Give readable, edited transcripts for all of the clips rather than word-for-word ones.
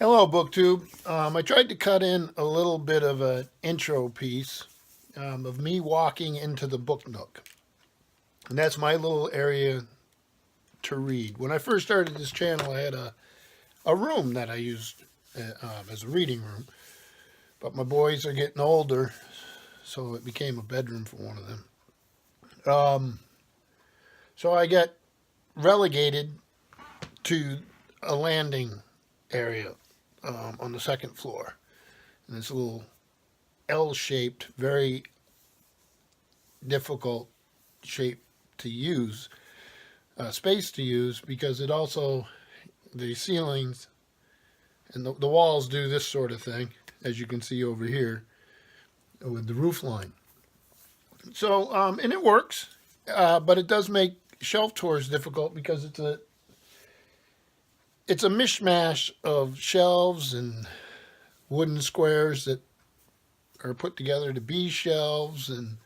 Hello, BookTube. I tried to cut in a little bit of an intro piece of me walking into the book nook. And that's my little area to read. When I first started this channel, I had a room that I used as a reading room. But my boys are getting older, so it became a bedroom for one of them. So I got relegated to a landing area on the second floor. And it's a little L-shaped, very difficult shape to use, space to use, because it also, the ceilings and the walls do this sort of thing, as you can see over here with the roof line. So, and it works, but it does make shelf tours difficult because it's a mishmash of shelves and wooden squares that are put together to be shelves, and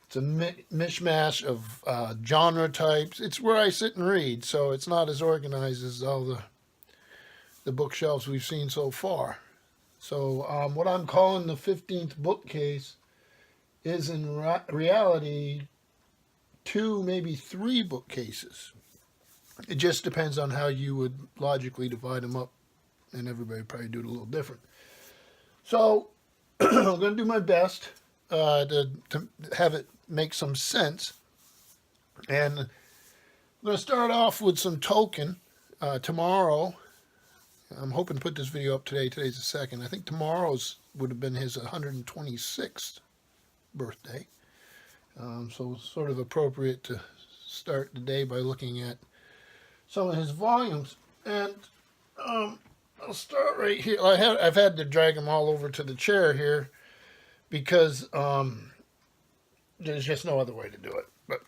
it's a mishmash of genre types. It's where I sit and read, so it's not as organized as all the bookshelves we've seen so far. So what I'm calling the 15th bookcase is in reality 2, maybe 3 bookcases. It just depends on how you would logically divide them up, and everybody probably do it a little different. So I'm going to do my best to have it make some sense. And I'm going to start off with some Tolkien. Tomorrow, I'm hoping to put this video up today. Today's the 2nd. I think tomorrow's would have been his 126th birthday. So it's sort of appropriate to start the day by looking at some of his volumes. And I'll start right here. I've had to drag them all over to the chair here because there's just no other way to do it. But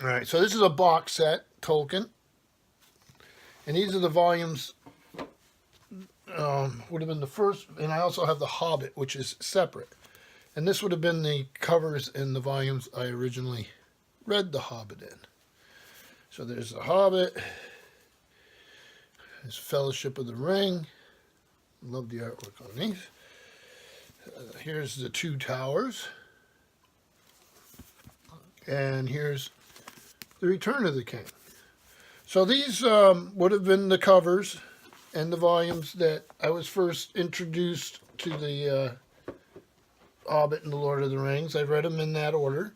all right, so this is a box set, Tolkien, and these are the volumes. Would have been the first, and I also have the Hobbit, which is separate. And this would have been the covers in the volumes I originally read the Hobbit in. So there's the Hobbit. There's Fellowship of the Ring. Love the artwork on these. Here's the Two Towers. And here's the Return of the King. So these would have been the covers and the volumes that I was first introduced to the Hobbit and the Lord of the Rings. I read them in that order.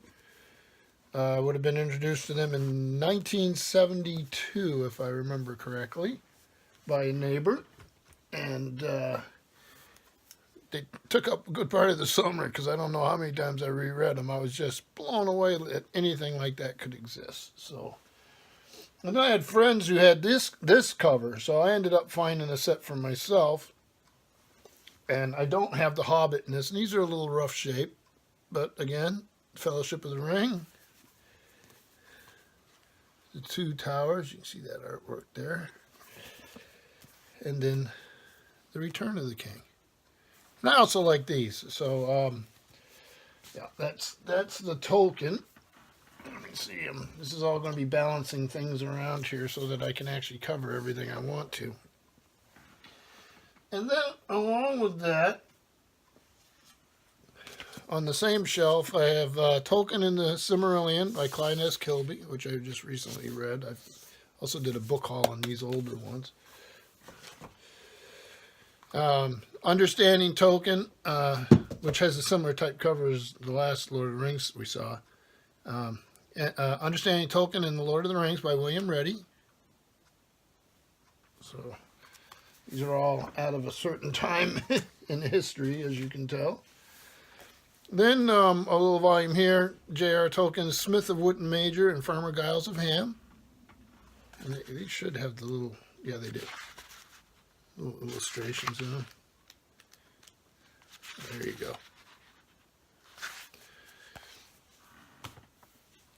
I would have been introduced to them in 1972, if I remember correctly, by a neighbor. And they took up a good part of the summer because I don't know how many times I reread them. I was just blown away that anything like that could exist. So, and I had friends who had this cover, so I ended up finding a set for myself. And I don't have the Hobbit in this. And these are a little rough shape, but again, Fellowship of the Ring, the Two Towers. You can see that artwork there, and then the Return of the King. And I also like these. So yeah, that's the Tolkien. Let me see them. This is all going to be balancing things around here so that I can actually cover everything I want to. And then, along with that, on the same shelf, I have Tolkien and the Silmarillion by Clyde S. Kilby, which I just recently read. I also did a book haul on these older ones. Understanding Tolkien, which has a similar type cover as the last Lord of the Rings we saw. Understanding Tolkien and the Lord of the Rings by William Reddy. So these are all out of a certain time in history, as you can tell. Then a little volume here, J.R. Tolkien's Smith of Wootton Major and Farmer Giles of Ham. And they should have the little, yeah, they do. Little illustrations in them. There you go.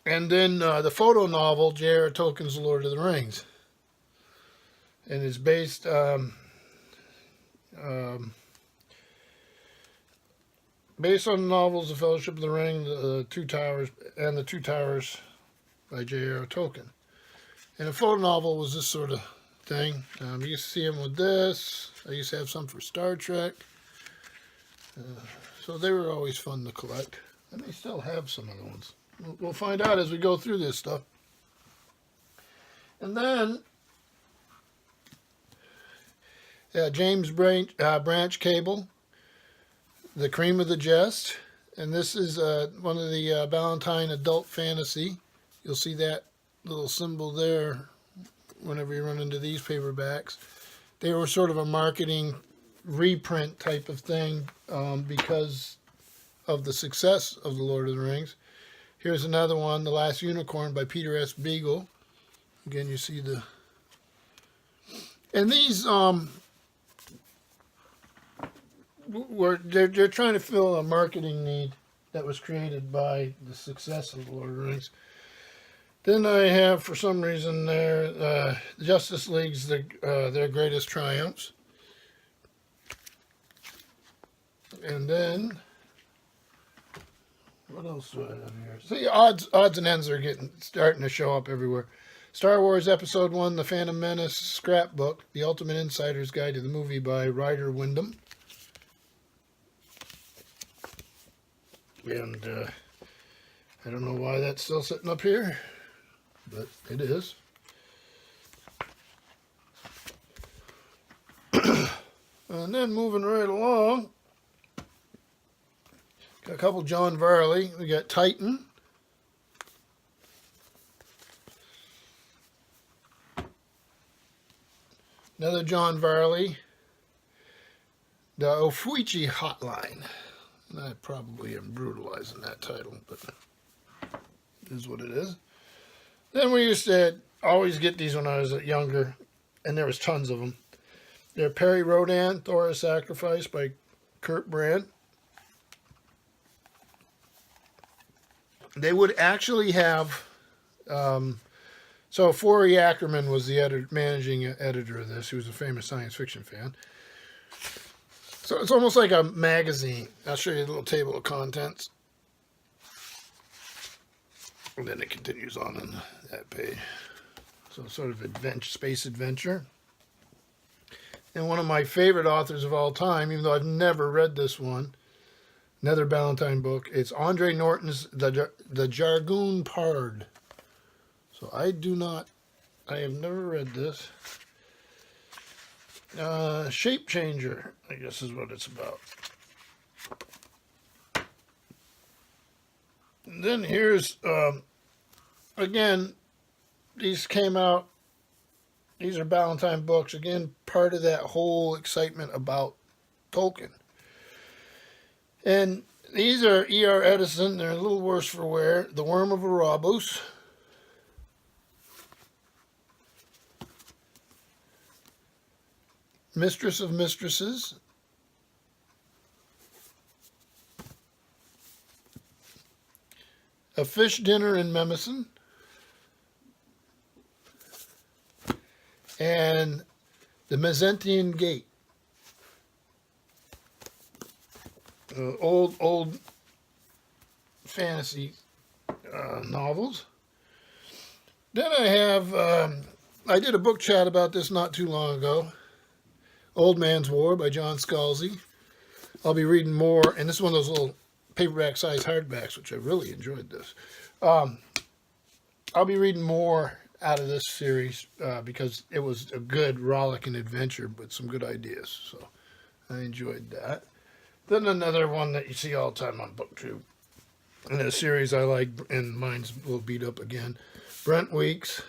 And then the photo novel, J.R. Tolkien's The Lord of the Rings. And it's based based on the novels The Fellowship of the Ring, the Two Towers, and the Two Towers by J.R. Tolkien. And a photo novel was this sort of thing. You used to see them with this. I used to have some for Star Trek. So they were always fun to collect. I may still have some other ones. We'll find out as we go through this stuff. And then, James Branch Cable, The Cream of the Jest. And this is one of the Ballantine Adult Fantasy. You'll see that little symbol there whenever you run into these paperbacks. They were sort of a marketing reprint type of thing because of the success of The Lord of the Rings. Here's another one, The Last Unicorn by Peter S. Beagle. Again, you see the... And these they're trying to fill a marketing need that was created by the success of The Lord of the Rings. Then I have, for some reason, there Justice League's their greatest triumphs. And then, what else do I have here? See, odds and ends are starting to show up everywhere. Star Wars Episode 1, The Phantom Menace Scrapbook, The Ultimate Insider's Guide to the Movie by Ryder Wyndham. And I don't know why that's still sitting up here, but it is. And then moving right along, got a couple John Varley. We got Titan. Another John Varley. The Ofuichi Hotline. And I probably am brutalizing that title, but it is what it is. Then we used to always get these when I was younger, and there was tons of them. They're Perry Rodan, Thor: Sacrifice by Kurt Brand. They would actually have, so Forey Ackerman was the managing editor of this. He was a famous science fiction fan. So it's almost like a magazine. I'll show you a little table of contents. And then it continues on that page. So sort of space adventure. And one of my favorite authors of all time, even though I've never read this one, another Ballantine book, it's Andre Norton's The Jargoon Pard. So I have never read this. Shape Changer, I guess is what it's about. And then here's, again, these came out, these are Ballantine books, again, part of that whole excitement about Tolkien. And these are E.R. Edison, they're a little worse for wear. The Worm of Erebos. Mistress of Mistresses. A Fish Dinner in Mnemosyne. And The Mezentian Gate. Old fantasy novels. Then I have, I did a book chat about this not too long ago. Old Man's War by John Scalzi. I'll be reading more, and this is one of those little paperback size hardbacks, which I really enjoyed this. I'll be reading more out of this series because it was a good rollicking adventure with some good ideas. So I enjoyed that. Then another one that you see all the time on BookTube. In a series I like, and mine's a little beat up again. Brent Weeks.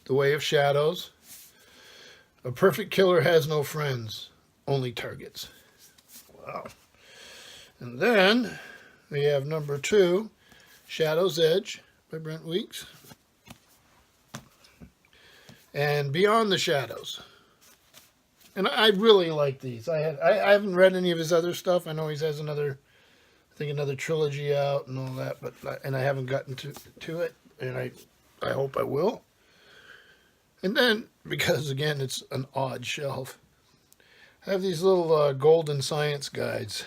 The Way of Shadows. A Perfect Killer Has No Friends, Only Targets. Wow. And then we have number 2, Shadow's Edge by Brent Weeks. And Beyond the Shadows. And I really like these. I haven't read any of his other stuff. I know he has another trilogy out and all that, and I haven't gotten to it, and I hope I will. And then, because again, it's an odd shelf, I have these little golden science guides,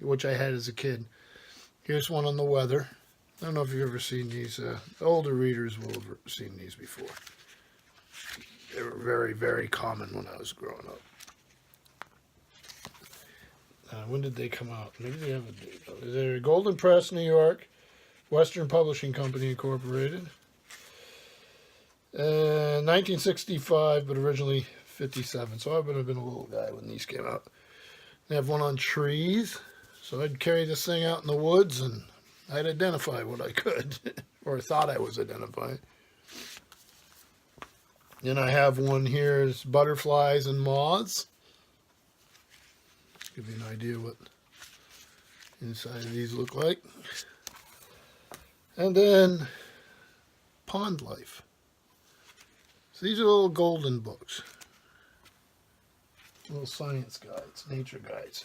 which I had as a kid. Here's one on the weather. I don't know if you've ever seen these. Older readers will have seen these before. They were very, very common when I was growing up. When did they come out? Maybe they have a date. They're Golden Press, New York, Western Publishing Company Incorporated. 1965, but originally 57. So I would have been a little guy when these came out. They have one on trees. So I'd carry this thing out in the woods and I'd identify what I could, or thought I was identifying. Then I have one here is butterflies and moths. Give you an idea what inside of these look like. And then pond life. So these are little golden books. Little science guides, nature guides.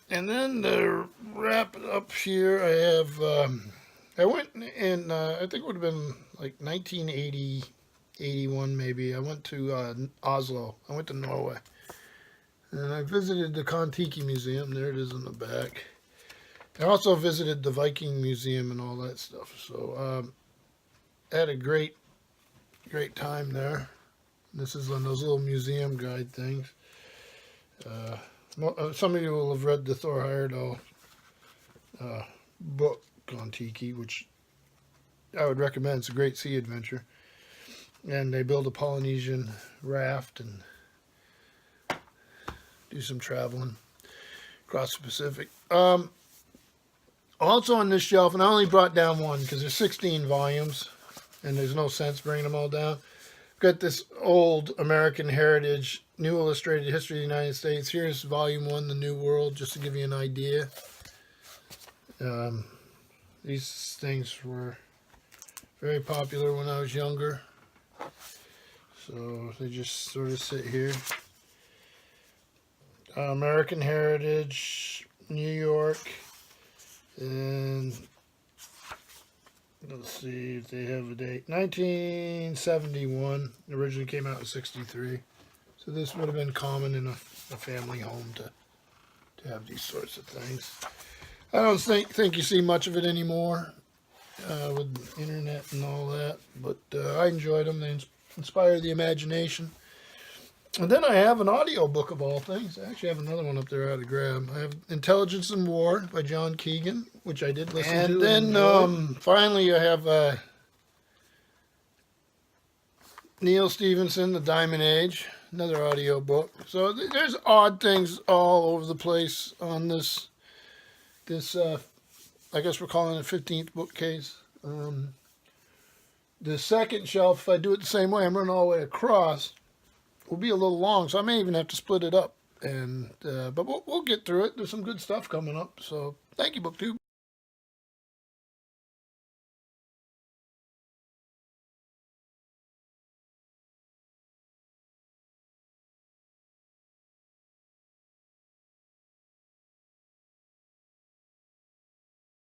And then to wrap it up here, I have, I went in, I think it would have been like 1980, 81 maybe. I went to Oslo. I went to Norway. And I visited the Kon-Tiki Museum. There it is in the back. I also visited the Viking Museum and all that stuff. So I had a great time there. This is one of those little museum guide things. Some of you will have read the Thor Heyerdahl book, Kon-Tiki, which I would recommend. It's a great sea adventure. And they build a Polynesian raft and do some traveling across the Pacific. Also on this shelf, and I only brought down one because there's 16 volumes, and there's no sense bringing them all down. I've got this old American Heritage, New Illustrated History of the United States. Here's Volume 1, The New World, just to give you an idea. These things were very popular when I was younger. So they just sort of sit here. American Heritage, New York, and let's see if they have a date. 1971. Originally came out in 63. So this would have been common in a family home to have these sorts of things. I don't think you see much of it anymore with the internet and all that, but I enjoyed them. They inspire the imagination. And then I have an audio book of all things. I actually have another one up there I had to grab. I have Intelligence and War by John Keegan, which I did listen to. And then finally I have Neil Stephenson, The Diamond Age, another audio book. So there's odd things all over the place on this I guess we're calling it 15th bookcase. The second shelf, if I do it the same way, I'm running all the way across, will be a little long, so I may even have to split it up. And but we'll get through it. There's some good stuff coming up. So thank you, BookTube.